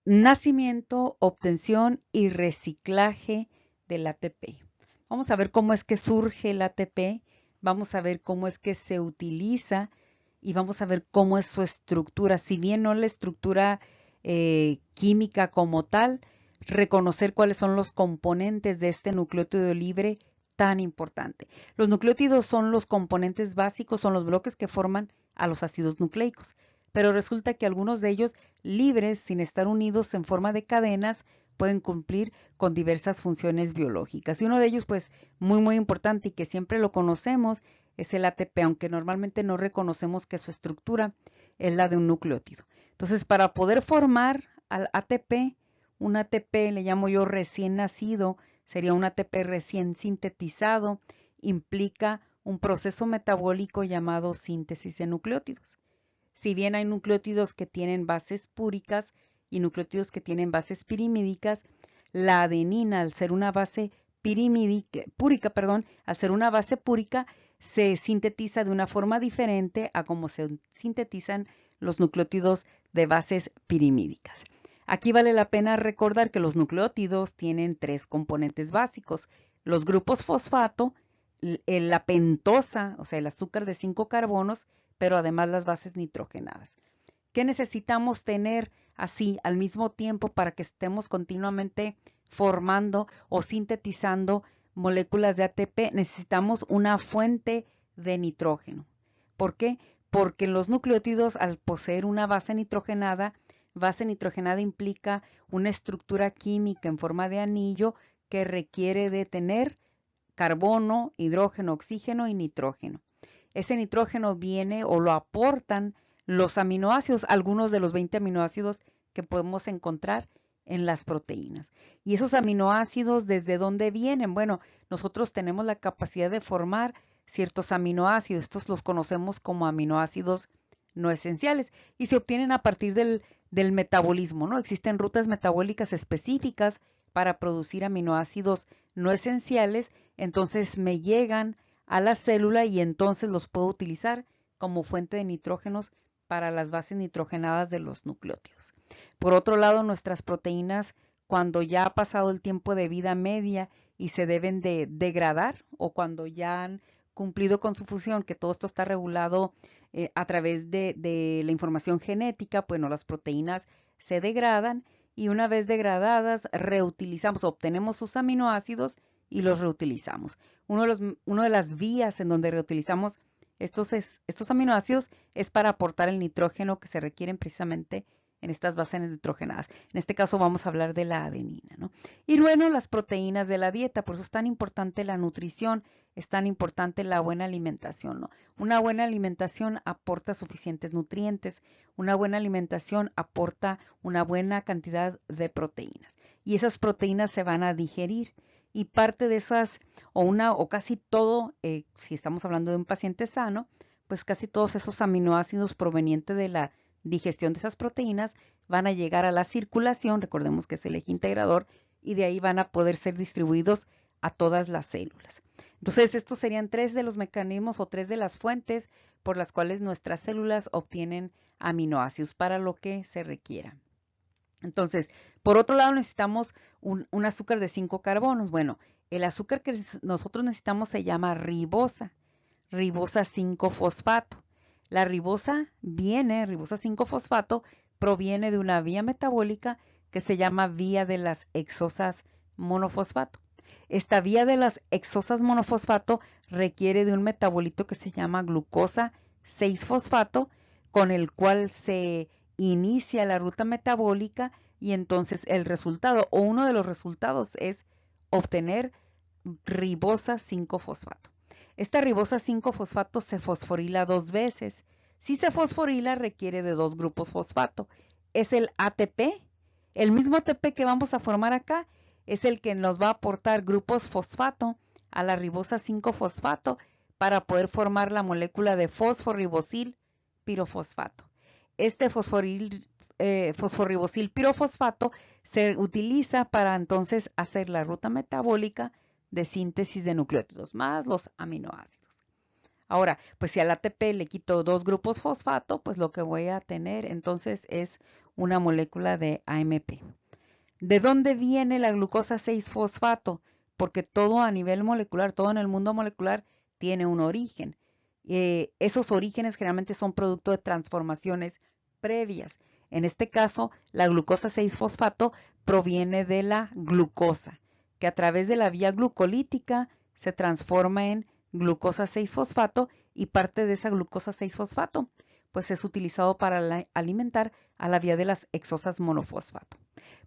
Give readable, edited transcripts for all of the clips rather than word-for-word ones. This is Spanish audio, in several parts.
Nacimiento, obtención y reciclaje del ATP. Vamos a ver cómo es que surge el ATP, vamos a ver cómo es que se utiliza y vamos a ver cómo es su estructura. Si bien no la estructura química como tal, reconocer cuáles son los componentes de este nucleótido libre tan importante. Los nucleótidos son los componentes básicos, son los bloques que forman a los ácidos nucleicos, pero resulta que algunos de ellos libres, sin estar unidos en forma de cadenas, pueden cumplir con diversas funciones biológicas. Y uno de ellos, pues, muy importante y que siempre lo conocemos, es el ATP, aunque normalmente no reconocemos que su estructura es la de un nucleótido. Entonces, para poder formar al ATP, un ATP le llamo yo recién nacido, sería un ATP recién sintetizado, implica un proceso metabólico llamado síntesis de nucleótidos. Si bien hay nucleótidos que tienen bases púricas y nucleótidos que tienen bases pirimídicas, la adenina, al ser una base al ser una base púrica, se sintetiza de una forma diferente a como se sintetizan los nucleótidos de bases pirimídicas. Aquí vale la pena recordar que los nucleótidos tienen tres componentes básicos: los grupos fosfato, la pentosa, o sea, el azúcar de 5 carbonos, pero además las bases nitrogenadas. ¿Qué necesitamos tener así al mismo tiempo para que estemos continuamente formando o sintetizando moléculas de ATP? Necesitamos una fuente de nitrógeno. ¿Por qué? Porque los nucleótidos, al poseer una base nitrogenada implica una estructura química en forma de anillo que requiere de tener carbono, hidrógeno, oxígeno y nitrógeno. Ese nitrógeno viene o lo aportan los aminoácidos, algunos de los 20 aminoácidos que podemos encontrar en las proteínas. ¿Y esos aminoácidos desde dónde vienen? Bueno, nosotros tenemos la capacidad de formar ciertos aminoácidos. Estos los conocemos como aminoácidos no esenciales y se obtienen a partir del metabolismo, ¿no? Existen rutas metabólicas específicas para producir aminoácidos no esenciales, entonces me llegan a la célula y entonces los puedo utilizar como fuente de nitrógenos para las bases nitrogenadas de los nucleótidos. Por otro lado, nuestras proteínas, cuando ya ha pasado el tiempo de vida media y se deben de degradar, o cuando ya han cumplido con su función, que todo esto está regulado a través de la información genética, bueno, las proteínas se degradan y una vez degradadas reutilizamos, obtenemos sus aminoácidos y los reutilizamos. Una de las vías en donde reutilizamos estos aminoácidos es para aportar el nitrógeno que se requieren precisamente en estas bases nitrogenadas. En este caso vamos a hablar de la adenina, ¿no? Y bueno, las proteínas de la dieta, por eso es tan importante la nutrición, es tan importante la buena alimentación, ¿no? Una buena alimentación aporta suficientes nutrientes, una buena alimentación aporta una buena cantidad de proteínas y esas proteínas se van a digerir y parte de esas, o casi todo, si estamos hablando de un paciente sano, pues casi todos esos aminoácidos provenientes de la digestión de esas proteínas van a llegar a la circulación, recordemos que es el eje integrador, y de ahí van a poder ser distribuidos a todas las células. Entonces, estos serían tres de los mecanismos o tres de las fuentes por las cuales nuestras células obtienen aminoácidos para lo que se requiera. Entonces, por otro lado, necesitamos un azúcar de 5 carbonos. Bueno, el azúcar que nosotros necesitamos se llama ribosa, ribosa 5-fosfato. La ribosa 5-fosfato, proviene de una vía metabólica que se llama vía de las hexosas monofosfato. Esta vía de las hexosas monofosfato requiere de un metabolito que se llama glucosa 6-fosfato, con el cual se inicia la ruta metabólica y entonces el resultado o uno de los resultados es obtener ribosa 5-fosfato. Esta ribosa 5-fosfato se fosforila 2 veces. Si se fosforila requiere de 2 grupos fosfato. Es el ATP, el mismo ATP que vamos a formar acá, es el que nos va a aportar grupos fosfato a la ribosa 5-fosfato para poder formar la molécula de fosforibosil pirofosfato. Este fosforibosil pirofosfato se utiliza para entonces hacer la ruta metabólica de síntesis de nucleótidos más los aminoácidos. Ahora, pues si al ATP le quito 2 grupos fosfato, pues lo que voy a tener entonces es una molécula de AMP. ¿De dónde viene la glucosa 6-fosfato? Porque todo a nivel molecular, todo en el mundo molecular tiene un origen. Esos orígenes generalmente son producto de transformaciones previas. En este caso, la glucosa 6-fosfato proviene de la glucosa, que a través de la vía glucolítica se transforma en glucosa 6-fosfato y parte de esa glucosa 6-fosfato pues es utilizado para alimentar a la vía de las hexosas monofosfato.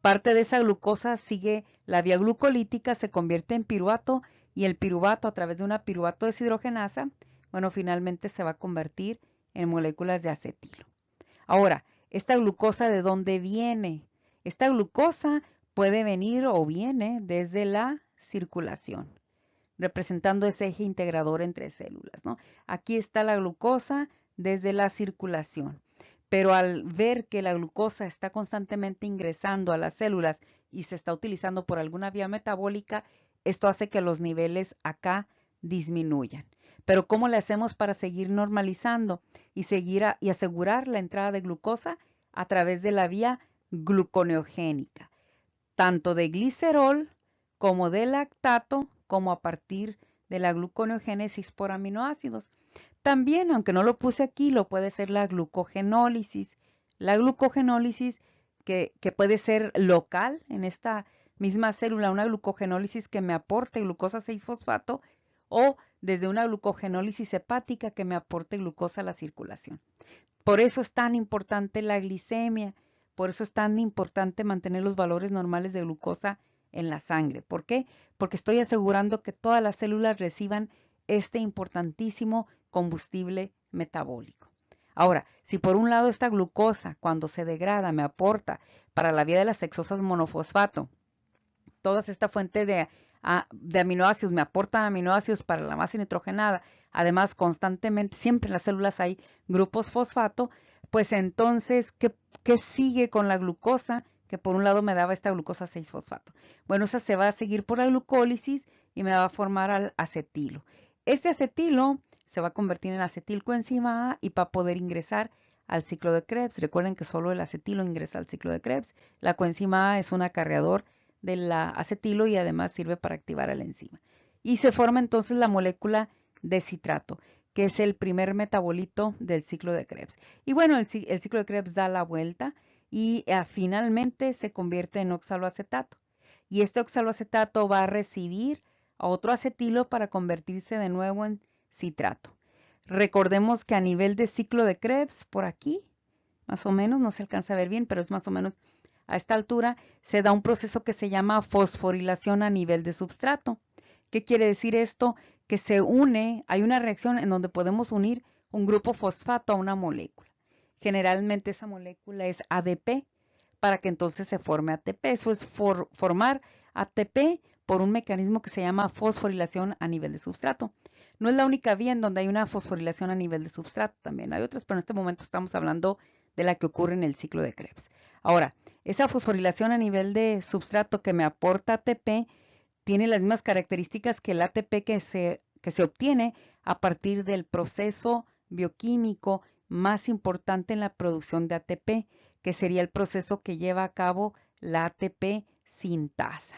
Parte de esa glucosa sigue la vía glucolítica, se convierte en piruvato y el piruvato a través de una piruvato deshidrogenasa, bueno, finalmente se va a convertir en moléculas de acetilo. Ahora, ¿esta glucosa de dónde viene? Esta glucosa puede venir o viene desde la circulación, representando ese eje integrador entre células, ¿no? Aquí está la glucosa desde la circulación. Pero al ver que la glucosa está constantemente ingresando a las células y se está utilizando por alguna vía metabólica, esto hace que los niveles acá disminuyan. Pero ¿cómo le hacemos para seguir normalizando y asegurar la entrada de glucosa? A través de la vía gluconeogénica, tanto de glicerol como de lactato, como a partir de la gluconeogénesis por aminoácidos. También, aunque no lo puse aquí, lo puede ser la glucogenólisis. La glucogenólisis que puede ser local en esta misma célula, una glucogenólisis que me aporte glucosa 6-fosfato o desde una glucogenólisis hepática que me aporte glucosa a la circulación. Por eso es tan importante la glicemia, por eso es tan importante mantener los valores normales de glucosa en la sangre. ¿Por qué? Porque estoy asegurando que todas las células reciban este importantísimo combustible metabólico. Ahora, si por un lado esta glucosa, cuando se degrada, me aporta para la vía de las hexosas monofosfato, toda esta fuente de aminoácidos, me aportan aminoácidos para la masa nitrogenada, además constantemente, siempre en las células hay grupos fosfato, pues entonces, ¿qué sigue con la glucosa? Que por un lado me daba esta glucosa 6-fosfato. Bueno, esa se va a seguir por la glucólisis y me va a formar al acetilo. Este acetilo se va a convertir en acetilcoenzima A y para poder ingresar al ciclo de Krebs. Recuerden que solo el acetilo ingresa al ciclo de Krebs. La coenzima A es un acarreador del acetilo y además sirve para activar a la enzima. Y se forma entonces la molécula de citrato, que es el primer metabolito del ciclo de Krebs. Y bueno, el ciclo de Krebs da la vuelta y finalmente se convierte en oxaloacetato. Y este oxaloacetato va a recibir a otro acetilo para convertirse de nuevo en citrato. Recordemos que a nivel de ciclo de Krebs, por aquí, más o menos, no se alcanza a ver bien, pero es más o menos a esta altura, se da un proceso que se llama fosforilación a nivel de substrato. ¿Qué quiere decir esto? Que se une, hay una reacción en donde podemos unir un grupo fosfato a una molécula. Generalmente esa molécula es ADP para que entonces se forme ATP. Eso es formar ATP por un mecanismo que se llama fosforilación a nivel de substrato. No es la única vía en donde hay una fosforilación a nivel de substrato, también hay otras, pero en este momento estamos hablando de la que ocurre en el ciclo de Krebs. Ahora, esa fosforilación a nivel de substrato que me aporta ATP tiene las mismas características que el ATP que se obtiene a partir del proceso bioquímico más importante en la producción de ATP, que sería el proceso que lleva a cabo la ATP sintasa.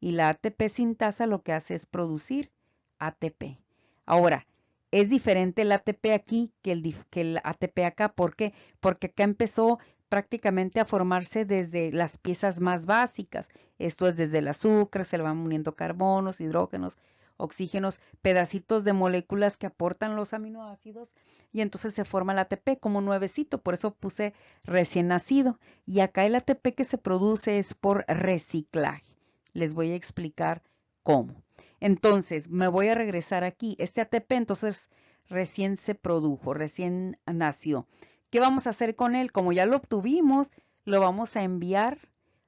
Y la ATP sintasa lo que hace es producir ATP. Ahora, es diferente el ATP aquí que el ATP acá. ¿Por qué? Porque acá empezó prácticamente a formarse desde las piezas más básicas. Esto es desde el azúcar, se le van uniendo carbonos, hidrógenos, oxígenos, pedacitos de moléculas que aportan los aminoácidos y entonces se forma el ATP como nuevecito, por eso puse recién nacido. Y acá el ATP que se produce es por reciclaje. Les voy a explicar cómo. Entonces, me voy a regresar aquí. Este ATP entonces recién se produjo, recién nació. ¿Qué vamos a hacer con él? Como ya lo obtuvimos, lo vamos a enviar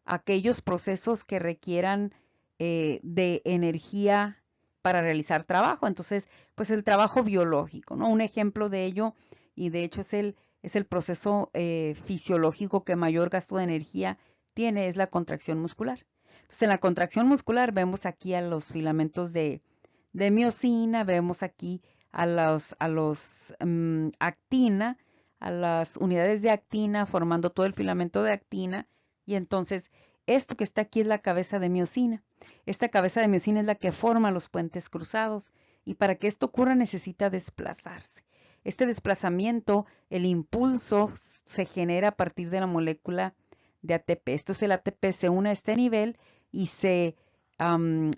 a aquellos procesos que requieran de energía para realizar trabajo. Entonces, pues el trabajo biológico, ¿no? Un ejemplo de ello, y de hecho es el proceso fisiológico que mayor gasto de energía tiene, es la contracción muscular. Entonces, en la contracción muscular vemos aquí a los filamentos de miosina, vemos aquí actina, a las unidades de actina, formando todo el filamento de actina. Y entonces, esto que está aquí es la cabeza de miosina. Esta cabeza de miosina es la que forma los puentes cruzados. Y para que esto ocurra necesita desplazarse. Este desplazamiento, el impulso, se genera a partir de la molécula de ATP. Esto es el ATP, se une a este nivel y se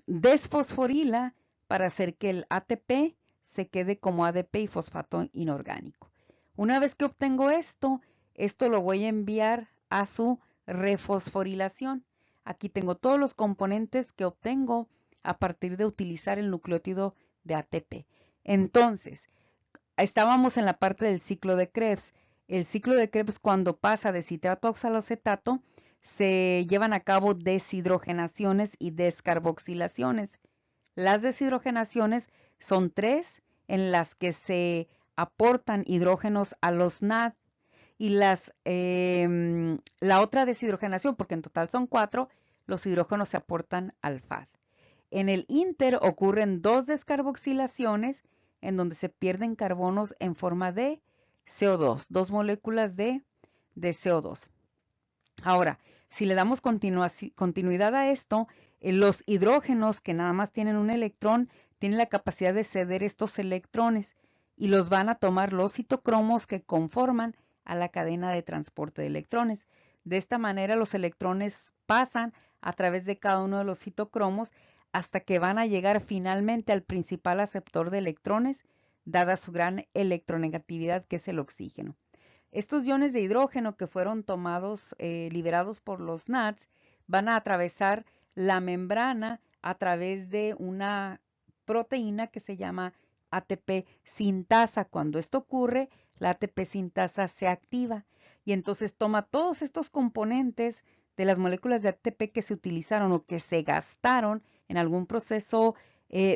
desfosforila para hacer que el ATP se quede como ADP y fosfato inorgánico. Una vez que obtengo esto lo voy a enviar a su refosforilación. Aquí tengo todos los componentes que obtengo a partir de utilizar el nucleótido de ATP. Entonces, estábamos en la parte del ciclo de Krebs. El ciclo de Krebs, cuando pasa de citrato a oxaloacetato, se llevan a cabo deshidrogenaciones y descarboxilaciones. Las deshidrogenaciones son 3 en las que se aportan hidrógenos a los NAD y la otra deshidrogenación, porque en total son 4, los hidrógenos se aportan al FAD. En el inter ocurren 2 descarboxilaciones en donde se pierden carbonos en forma de CO2, 2 moléculas de CO2. Ahora, si le damos continuidad a esto, los hidrógenos que nada más tienen un electrón tienen la capacidad de ceder estos electrones y los van a tomar los citocromos que conforman a la cadena de transporte de electrones. De esta manera los electrones pasan a través de cada uno de los citocromos hasta que van a llegar finalmente al principal aceptor de electrones, dada su gran electronegatividad, que es el oxígeno. Estos iones de hidrógeno que fueron tomados, liberados por los NADs, van a atravesar la membrana a través de una proteína que se llama ATP sintasa. Cuando esto ocurre, la ATP sintasa se activa y entonces toma todos estos componentes de las moléculas de ATP que se utilizaron o que se gastaron en algún proceso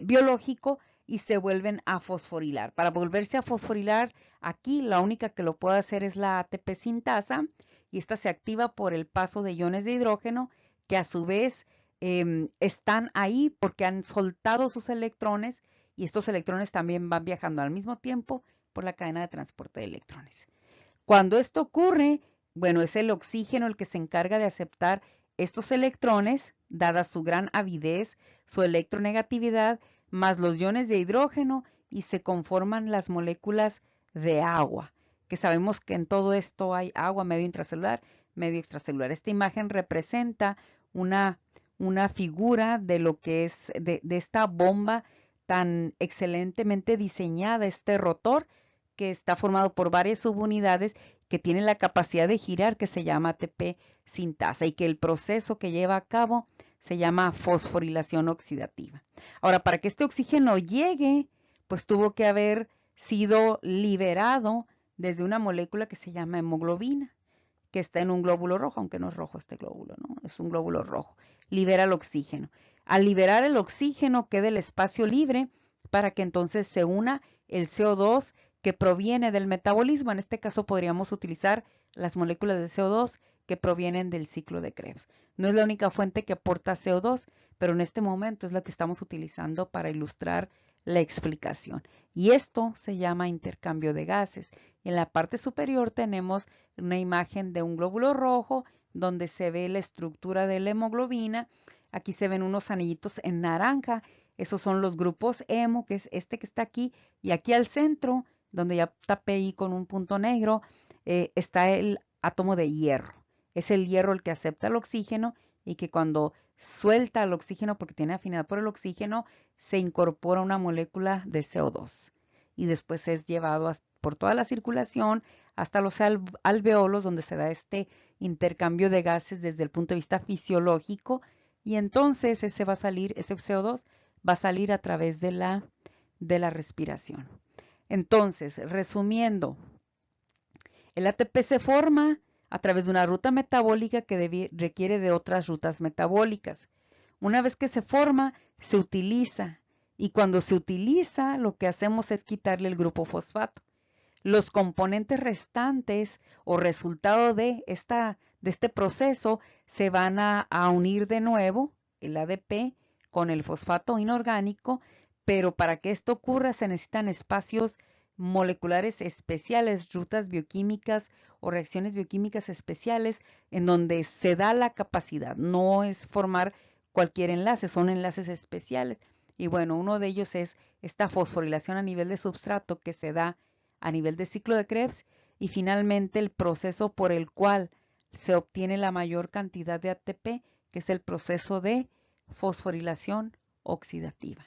biológico y se vuelven a fosforilar. Para volverse a fosforilar, aquí la única que lo puede hacer es la ATP sintasa y esta se activa por el paso de iones de hidrógeno que a su vez están ahí porque han soltado sus electrones y estos electrones también van viajando al mismo tiempo por la cadena de transporte de electrones. Cuando esto ocurre, bueno, es el oxígeno el que se encarga de aceptar estos electrones, dada su gran avidez, su electronegatividad, más los iones de hidrógeno y se conforman las moléculas de agua, que sabemos que en todo esto hay agua, medio intracelular, medio extracelular. Esta imagen representa una figura de lo que es de esta bomba tan excelentemente diseñada, este rotor que está formado por varias subunidades que tienen la capacidad de girar, que se llama ATP sintasa, y que el proceso que lleva a cabo se llama fosforilación oxidativa. Ahora, para que este oxígeno llegue, pues tuvo que haber sido liberado desde una molécula que se llama hemoglobina, que está en un glóbulo rojo, aunque no es rojo este glóbulo, ¿no? Es un glóbulo rojo. Libera el oxígeno. Al liberar el oxígeno queda el espacio libre para que entonces se una el CO2 que proviene del metabolismo. En este caso podríamos utilizar las moléculas de CO2 que provienen del ciclo de Krebs. No es la única fuente que aporta CO2, pero en este momento es la que estamos utilizando para ilustrar la explicación. Y esto se llama intercambio de gases. En la parte superior tenemos una imagen de un glóbulo rojo donde se ve la estructura de la hemoglobina. Aquí se ven unos anillitos en naranja. Esos son los grupos hemo, que es este que está aquí. Y aquí al centro, donde ya tapé ahí con un punto negro, está el átomo de hierro. Es el hierro el que acepta el oxígeno y que cuando suelta el oxígeno, porque tiene afinidad por el oxígeno, se incorpora una molécula de CO2 y después es llevado por toda la circulación hasta los alveolos, donde se da este intercambio de gases desde el punto de vista fisiológico, y entonces ese CO2 va a salir a través de la respiración. Entonces, resumiendo, el ATP se forma a través de una ruta metabólica que requiere de otras rutas metabólicas. Una vez que se forma, se utiliza. Y cuando se utiliza, lo que hacemos es quitarle el grupo fosfato. Los componentes restantes o resultado de este proceso se van a unir de nuevo, el ADP, con el fosfato inorgánico, pero para que esto ocurra se necesitan espacios moleculares especiales, rutas bioquímicas o reacciones bioquímicas especiales en donde se da la capacidad. No es formar cualquier enlace, son enlaces especiales. Y bueno, uno de ellos es esta fosforilación a nivel de substrato que se da a nivel de ciclo de Krebs, y finalmente el proceso por el cual se obtiene la mayor cantidad de ATP, que es el proceso de fosforilación oxidativa.